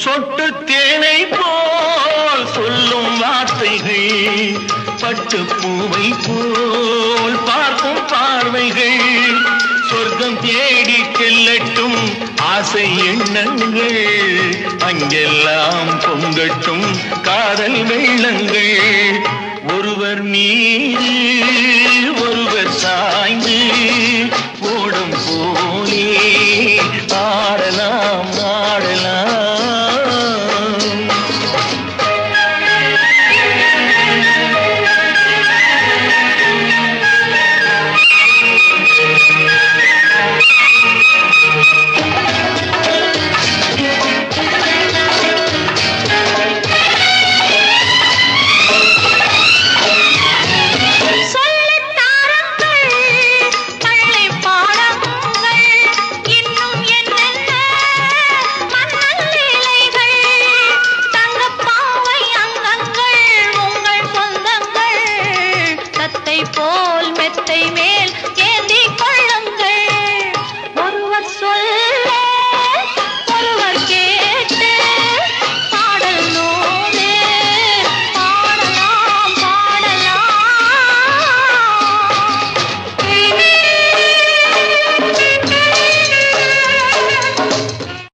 சொட்டு தேனை போல் சொல்லும் வார்த்தைகள், பட்டு பூவை போல் பார்க்கும் பார்வைகள், சொர்க்கம் தேடி செல்லட்டும் ஆசை எண்ணங்கள், அங்கெல்லாம் பொங்கட்டும் காதல் வெள்ளங்கள். ஒருவர் மீது ஒருவர் சாய்ந்து ஓடும் போலே ஆடலாம்.